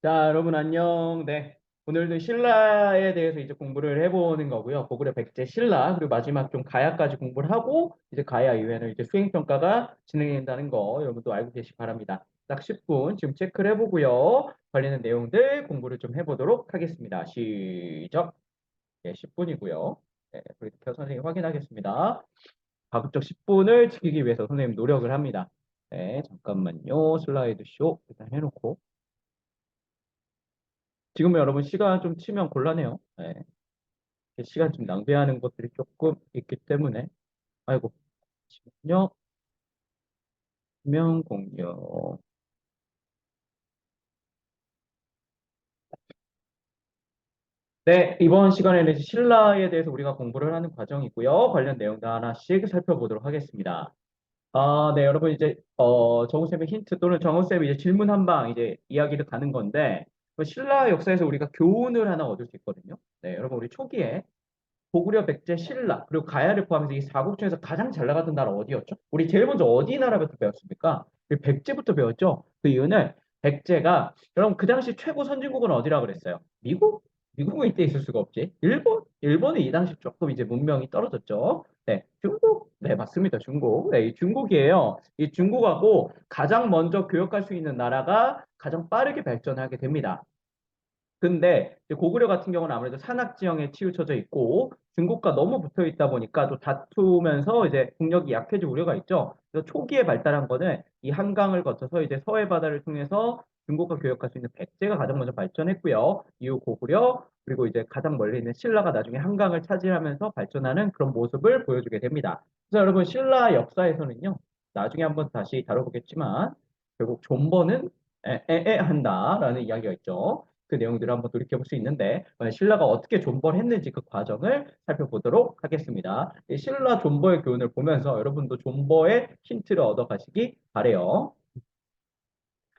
자, 여러분 안녕. 네. 오늘도 신라에 대해서 이제 공부를 해보는 거고요. 고구려 백제 신라, 그리고 마지막 좀 가야까지 공부를 하고, 이제 가야 이후에는 이제 수행평가가 진행된다는 거 여러분도 알고 계시기 바랍니다. 딱 10분 지금 체크를 해보고요. 관련된 내용들 공부를 좀 해보도록 하겠습니다. 시작. 네, 10분이고요. 네, 브리티켜 선생님 확인하겠습니다. 가급적 10분을 지키기 위해서 선생님 노력을 합니다. 네, 잠깐만요. 슬라이드 쇼 일단 해놓고. 지금 여러분 시간 좀 치면 곤란해요. 네. 시간 좀 낭비하는 것들이 조금 있기 때문에. 아이고, 잠시만요. 화면 공유. 네, 이번 시간에는 신라에 대해서 우리가 공부를 하는 과정이고요. 관련 내용도 하나씩 살펴보도록 하겠습니다. 네, 여러분 이제 정우쌤의 힌트 또는 정우쌤이 이제 질문 한 방 이제 이야기를 가는 건데 신라 역사에서 우리가 교훈을 하나 얻을 수 있거든요. 네, 여러분 우리 초기에 고구려, 백제, 신라, 그리고 가야를 포함해서 이 사국 중에서 가장 잘 나갔던 나라 어디였죠? 우리 제일 먼저 어디 나라부터 배웠습니까? 우리 백제부터 배웠죠? 그 이유는 백제가, 여러분 그 당시 최고 선진국은 어디라 그랬어요? 미국? 미국은 이때 있을 수가 없지. 일본? 일본은 이 당시 조금 이제 문명이 떨어졌죠. 네, 중국? 네, 맞습니다. 중국. 네, 이 중국이에요. 이 중국하고 가장 먼저 교역할 수 있는 나라가 가장 빠르게 발전하게 됩니다. 근데 이제 고구려 같은 경우는 아무래도 산악 지형에 치우쳐져 있고 중국과 너무 붙어 있다 보니까 또 다투면서 이제 국력이 약해질 우려가 있죠. 그래서 초기에 발달한 거는 이 한강을 거쳐서 이제 서해 바다를 통해서 중국과 교역할 수 있는 백제가 가장 먼저 발전했고요. 이후 고구려 그리고 이제 가장 멀리 있는 신라가 나중에 한강을 차지하면서 발전하는 그런 모습을 보여주게 됩니다. 그래서 여러분 신라 역사에서는요. 나중에 한번 다시 다뤄보겠지만 결국 존버는 에에에 한다라는 이야기가 있죠. 그 내용들을 한번 돌이켜 볼 수 있는데 신라가 어떻게 존버를 했는지 그 과정을 살펴보도록 하겠습니다. 이 신라 존버의 교훈을 보면서 여러분도 존버의 힌트를 얻어 가시기 바래요.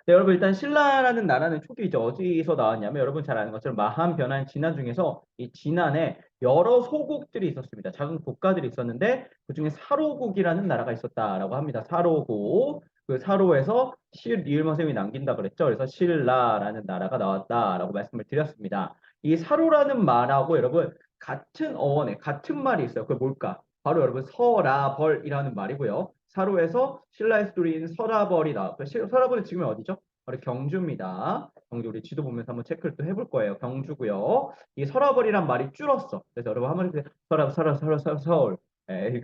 네, 여러분 일단 신라라는 나라는 초기 이제 어디서 나왔냐면 여러분 잘 아는 것처럼 마한, 변한, 진안 중에서 이 진안에 여러 소국들이 있었습니다. 작은 국가들이 있었는데 그중에 사로국이라는 나라가 있었다라고 합니다. 사로국. 그 사로에서 실 리을머 셈이 남긴다 그랬죠. 그래서 신라라는 나라가 나왔다라고 말씀을 드렸습니다. 이 사로라는 말하고 여러분 같은 어원에 같은 말이 있어요. 그게 뭘까? 바로 여러분 서라벌이라는 말이고요. 사로에서 신라의 수도인 서라벌이 나왔고요. 서라벌이 지금 어디죠? 바로 경주입니다. 경주 우리 지도 보면서 한번 체크를 또 해볼 거예요. 경주고요. 이 서라벌이란 말이 줄었어. 그래서 여러분 한번 해주세요. 서울.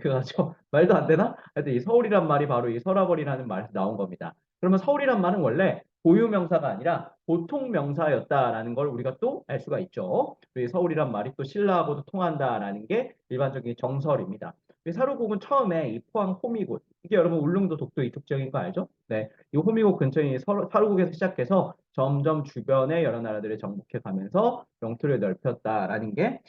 그거죠. 말도 안 되나? 하여튼 이 서울이란 말이 바로 이 서라벌이라는 말에서 나온 겁니다. 그러면 서울이란 말은 원래 고유 명사가 아니라 보통 명사였다라는 걸 우리가 또 알 수가 있죠. 이 서울이란 말이 또 신라하고도 통한다라는 게 일반적인 정설입니다. 이 사루국은 처음에 이 포항 호미곶 이게 여러분 울릉도 독도 이쪽 지역인 거 알죠? 네, 이 호미곶 근처인 사루국에서 시작해서 점점 주변의 여러 나라들을 정복해 가면서 영토를 넓혔다라는 게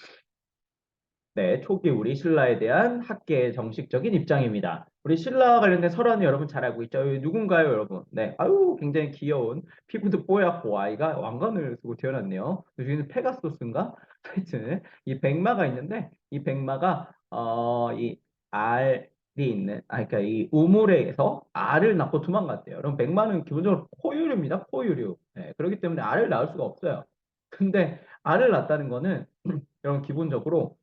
네, 초기 우리 신라에 대한 학계의 정식적인 입장입니다. 우리 신라와 관련된 설화는 여러분 잘 알고 있죠? 여기 누군가요, 여러분? 네, 아유, 굉장히 귀여운 피부도 뽀얗고 아이가 왕관을 쓰고 태어났네요. 여기는 페가소스인가? 하여튼 이 백마가 있는데 이 백마가 이 알이 있는 그러니까 이 우물에서 알을 낳고 도망갔대요. 그럼 백마는 기본적으로 포유류입니다. 포유류. 네, 그렇기 때문에 알을 낳을 수가 없어요. 근데 알을 낳았다는 거는 여러분 기본적으로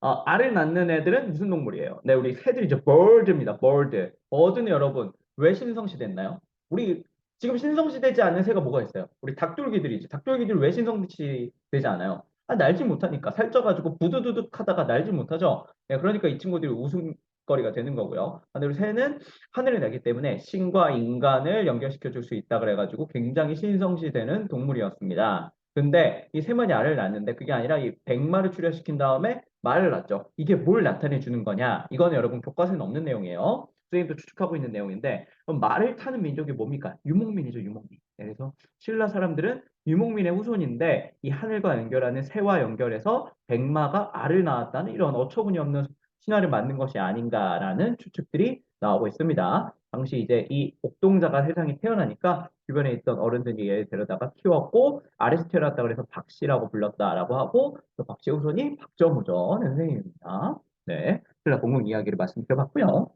알을 낳는 애들은 무슨 동물이에요? 네, 우리 새들이죠. bird입니다. bird. bird는 여러분 왜 신성시됐나요? 우리 지금 신성시되지 않는 새가 뭐가 있어요? 우리 닭돌기들이지. 닭돌기들 왜 신성시되지 않아요? 날지 못하니까 살쪄가지고 부두두둑 하다가 날지 못하죠. 네, 그러니까 이 친구들이 웃음거리가 되는 거고요. 반대로 새는 하늘을 나기 때문에 신과 인간을 연결시켜 줄 수 있다 그래가지고 굉장히 신성시되는 동물이었습니다. 근데 이 세마리 알을 낳는데 그게 아니라 이 백마를 출혈시킨 다음에 말을 낳죠. 이게 뭘 나타내 주는 거냐? 이거는 여러분 교과서에는 없는 내용이에요. 선생님도 추측하고 있는 내용인데 그럼 말을 타는 민족이 뭡니까? 유목민이죠, 유목민. 그래서 신라 사람들은 유목민의 후손인데 이 하늘과 연결하는 새와 연결해서 백마가 알을 낳았다는 이런 어처구니 없는 신화를 만든 것이 아닌가라는 추측들이 나오고 있습니다. 당시 이제 이 옥동자가 세상에 태어나니까 주변에 있던 어른들이 얘를 데려다가 키웠고 아래서 태어났다 그래서 박씨라고 불렀다라고 하고 그 박씨의 후손이 박정우전 선생님입니다. 네, 신라 공공 이야기를 말씀드려봤고요.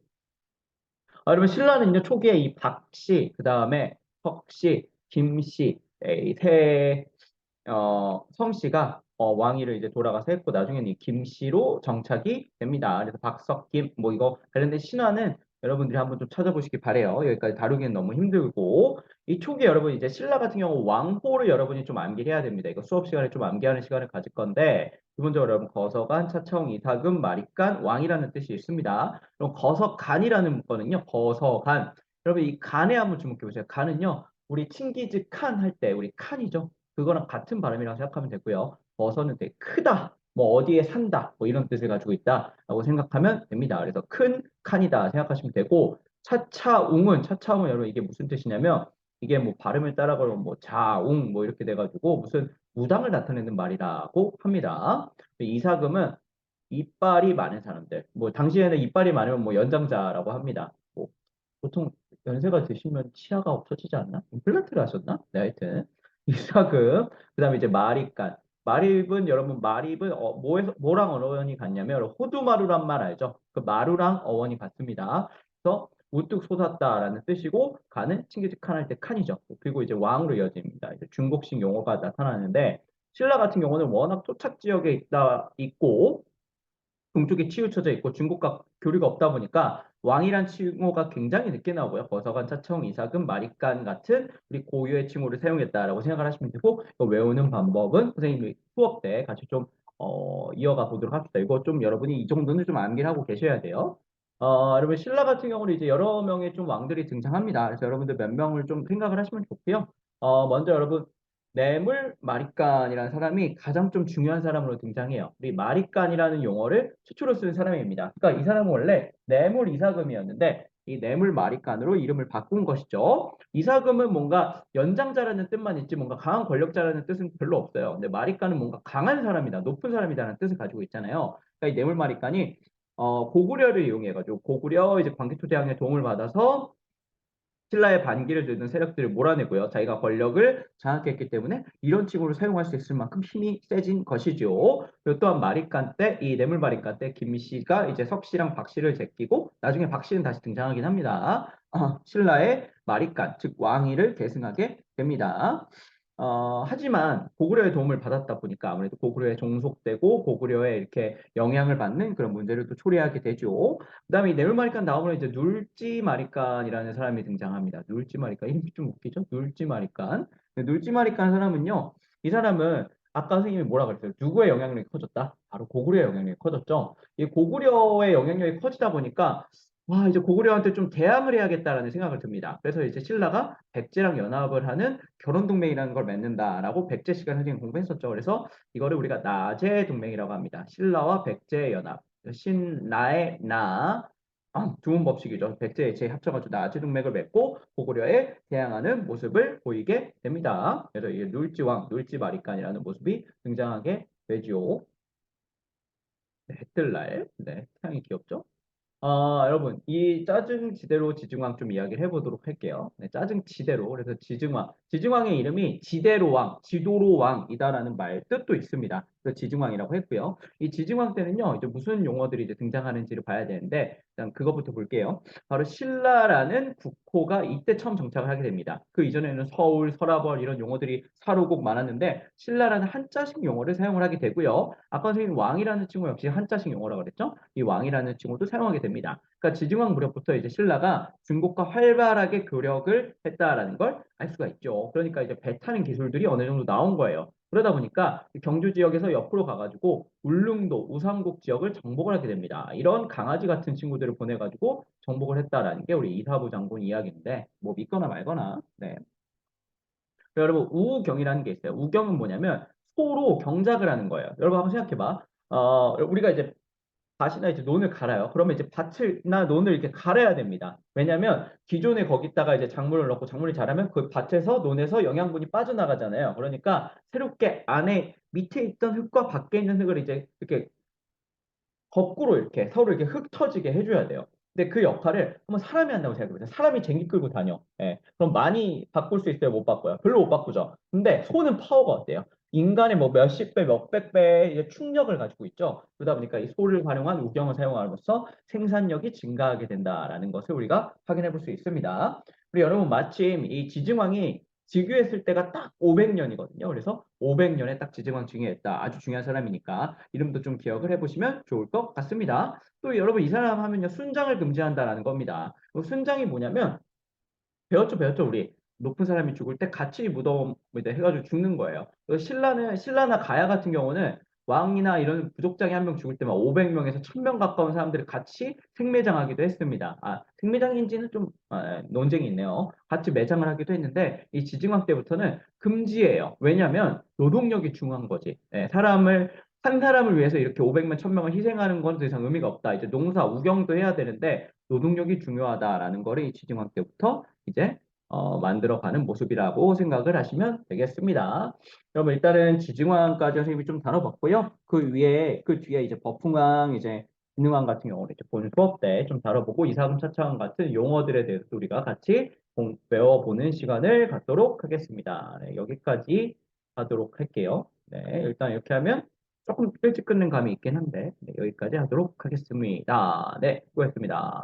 여러분 신라는요 초기에 이 박씨, 그 다음에 석씨, 김씨, 새 성씨가 왕위를 이제 돌아가서 했고 나중에는 이 김씨로 정착이 됩니다. 그래서 박석김 뭐 이거 관련된 신화는 여러분들이 한번 좀 찾아보시기 바래요. 여기까지 다루기는 너무 힘들고 이 초기에 여러분 이제 신라 같은 경우 왕호를 여러분이 좀 암기를 해야 됩니다. 이거 수업 시간에 좀 암기하는 시간을 가질 건데 기본적으로 여러분 거서간, 차차홍, 이사금, 마립간, 왕이라는 뜻이 있습니다. 그럼 거서간이라는 문구는요. 거서간 여러분 이 간에 한번 주목해 보세요. 간은요. 우리 친기즈 칸 할 때 우리 칸이죠. 그거랑 같은 발음이라고 생각하면 되고요. 버서는 되게 크다, 뭐 어디에 산다, 뭐 이런 뜻을 가지고 있다라고 생각하면 됩니다. 그래서 큰 칸이다 생각하시면 되고 차차웅은 여러분 이게 무슨 뜻이냐면 이게 뭐 발음을 따라 그러면 뭐 자웅 뭐 이렇게 돼가지고 무슨 무당을 나타내는 말이라고 합니다. 이사금은 이빨이 많은 사람들, 뭐 당시에는 이빨이 많으면 뭐 연장자라고 합니다. 뭐 보통 연세가 드시면 치아가 없어지지 않나? 임플란트를 하셨나? 네, 하여튼 이사금, 그다음에 이제 마립간. 마립은 여러분 마립은 뭐랑 어원이 같냐면 여러분 호두마루란 말 알죠? 그 마루랑 어원이 같습니다. 그래서 우뚝 솟았다라는 뜻이고 간은 칭기즈칸 할 때 칸이죠. 그리고 이제 왕으로 이어집니다. 이제 중국식 용어가 나타나는데 신라 같은 경우는 워낙 토착 지역에 있고 동쪽에 치우쳐져 있고 중국과 교류가 없다 보니까 왕이란 칭호가 굉장히 늦게 나오고요. 버서간, 차청, 이삭은, 마립간 같은 우리 고유의 칭호를 사용했다라고 생각을 하시면 되고 이거 외우는 방법은 선생님이 수업 때 같이 좀 이어가 보도록 합시다. 이거 좀 여러분이 이 정도는 좀 암기를 하고 계셔야 돼요. 여러분 신라 같은 경우는 이제 여러 명의 좀 왕들이 등장합니다. 그래서 여러분들 몇 명을 좀 생각을 하시면 좋고요. 먼저 여러분 뇌물 마립간이라는 사람이 가장 좀 중요한 사람으로 등장해요. 우리 마립간이라는 용어를 최초로 쓴 사람입니다. 그러니까 이 사람은 원래 뇌물 이사금이었는데 이 뇌물 마립간으로 이름을 바꾼 것이죠. 이사금은 뭔가 연장자라는 뜻만 있지 뭔가 강한 권력자라는 뜻은 별로 없어요. 근데 마립간은 뭔가 강한 사람이다, 높은 사람이다라는 뜻을 가지고 있잖아요. 그러니까 이 뇌물 마립간이 고구려를 이용해가지고 고구려 이제 광개토대왕의 도움을 받아서 신라의 반기를 드는 세력들을 몰아내고요. 자기가 권력을 장악했기 때문에 이런 칭호를 사용할 수 있을 만큼 힘이 세진 것이죠. 그리고 또한 마립간 때, 이 뇌물 마립간 때 김씨가 이제 석씨랑 박씨를 제끼고 나중에 박씨는 다시 등장하긴 합니다. 신라의 마립간, 즉 왕위를 계승하게 됩니다. 하지만 고구려의 도움을 받았다 보니까 아무래도 고구려에 종속되고 고구려에 이렇게 영향을 받는 그런 문제를 또 초래하게 되죠. 그다음에 이 네울마리칸 나오면 이제 눌지마리칸이라는 사람이 등장합니다. 눌지마리칸 이름이 좀 웃기죠? 눌지마리칸. 눌지마리칸 사람은요. 이 사람은 아까 선생님이 뭐라 그랬어요? 누구의 영향력이 커졌다? 바로 고구려의 영향력이 커졌죠. 이 고구려의 영향력이 커지다 보니까 와, 이제 고구려한테 좀 대항을 해야겠다라는 생각을 듭니다. 그래서 이제 신라가 백제랑 연합을 하는 결혼동맹이라는 걸 맺는다라고 백제 시간 선생님 공부했었죠. 그래서 이거를 우리가 나제 동맹이라고 합니다. 신라와 백제 연합. 신라의 나, 두음 법칙이죠. 백제 제 합쳐가지고 나제 동맹을 맺고 고구려에 대항하는 모습을 보이게 됩니다. 그래서 이 눌지왕, 눌지마리칸이라는 모습이 등장하게 되죠. 네, 해뜰날. 네, 태양이 귀엽죠? 여러분, 이 짜증 지대로 지증왕 좀 이야기를 해보도록 할게요. 네, 짜증 지대로. 그래서 지증왕. 지증왕의 이름이 지대로왕, 지도로왕이다라는 말 뜻도 있습니다. 그래서 지증왕이라고 했고요. 이 지증왕 때는요, 이제 무슨 용어들이 이제 등장하는지를 봐야 되는데, 일단 그것부터 볼게요. 바로 신라라는 국호가 이때 처음 정착을 하게 됩니다. 그 이전에는 서울, 서라벌 이런 용어들이 사로곡 많았는데, 신라라는 한자식 용어를 사용을 하게 되고요. 아까 선생님 왕이라는 친구 역시 한자식 용어라고 그랬죠? 이 왕이라는 칭호도 사용하게 됩니다. 그러니까 지증왕 무렵부터 이제 신라가 중국과 활발하게 교력을 했다라는 걸 알 수가 있죠. 그러니까 이제 배 타는 기술들이 어느 정도 나온 거예요. 그러다 보니까 경주 지역에서 옆으로 가가지고 울릉도, 우삼국 지역을 정복을 하게 됩니다. 이런 강아지 같은 친구들을 보내가지고 정복을 했다라는 게 우리 이사부 장군 이야기인데 뭐 믿거나 말거나. 네. 여러분 우경이라는 게 있어요. 우경은 뭐냐면 소로 경작을 하는 거예요. 여러분 한번 생각해봐. 우리가 이제 밭이나 이제 논을 갈아요. 그러면 이제 밭이나 논을 이렇게 갈아야 됩니다. 왜냐하면 기존에 거기다가 이제 작물을 넣고 작물이 자라면 그 밭에서 논에서 영양분이 빠져나가잖아요. 그러니까 새롭게 안에 밑에 있던 흙과 밖에 있는 흙을 이제 이렇게 거꾸로 이렇게 서로 이렇게 흙 터지게 해줘야 돼요. 근데 그 역할을 한번 사람이 한다고 생각해보세요. 사람이 쟁기 끌고 다녀. 예. 그럼 많이 바꿀 수 있어요? 못 바꿔요? 별로 못 바꾸죠. 근데 소는 파워가 어때요? 인간의 뭐 몇십 배, 몇백 배의 이제 충력을 가지고 있죠. 그러다 보니까 이 소를 활용한 우경을 사용함으로써 생산력이 증가하게 된다라는 것을 우리가 확인해 볼 수 있습니다. 우리 여러분 마침 이 지증왕이 즉위했을 때가 딱 500년이거든요. 그래서 500년에 딱 지증왕 즉위했다. 아주 중요한 사람이니까 이름도 좀 기억을 해보시면 좋을 것 같습니다. 또 여러분 이 사람 하면요 순장을 금지한다라는 겁니다. 순장이 뭐냐면 배웠죠 우리 높은 사람이 죽을 때 같이 무덤 이제 해가지고 죽는 거예요. 그래서 신라나 가야 같은 경우는 왕이나 이런 부족장이 한 명 죽을 때만 500명에서 1000명 가까운 사람들이 같이 생매장하기도 했습니다. 생매장인지는 좀 논쟁이 있네요. 같이 매장을 하기도 했는데 이 지증왕 때부터는 금지예요. 왜냐하면 노동력이 중요한 거지. 사람을 한 사람을 위해서 이렇게 500명, 1000명을 희생하는 건 더 이상 의미가 없다. 이제 농사, 우경도 해야 되는데 노동력이 중요하다라는 거를 이 지증왕 때부터 이제 만들어가는 모습이라고 생각을 하시면 되겠습니다. 그럼 일단은 지증왕까지 선생님이 좀 다뤄봤고요. 그 뒤에 이제 버풍왕, 이제 기능왕 같은 경우는 이제 본 수업 때 좀 다뤄보고 이사금 차차왕 같은 용어들에 대해서 우리가 같이 배워보는 시간을 갖도록 하겠습니다. 네, 여기까지 하도록 할게요. 네, 일단 이렇게 하면 조금 일찍 끝낸 감이 있긴 한데 네, 여기까지 하도록 하겠습니다. 네, 수고했습니다.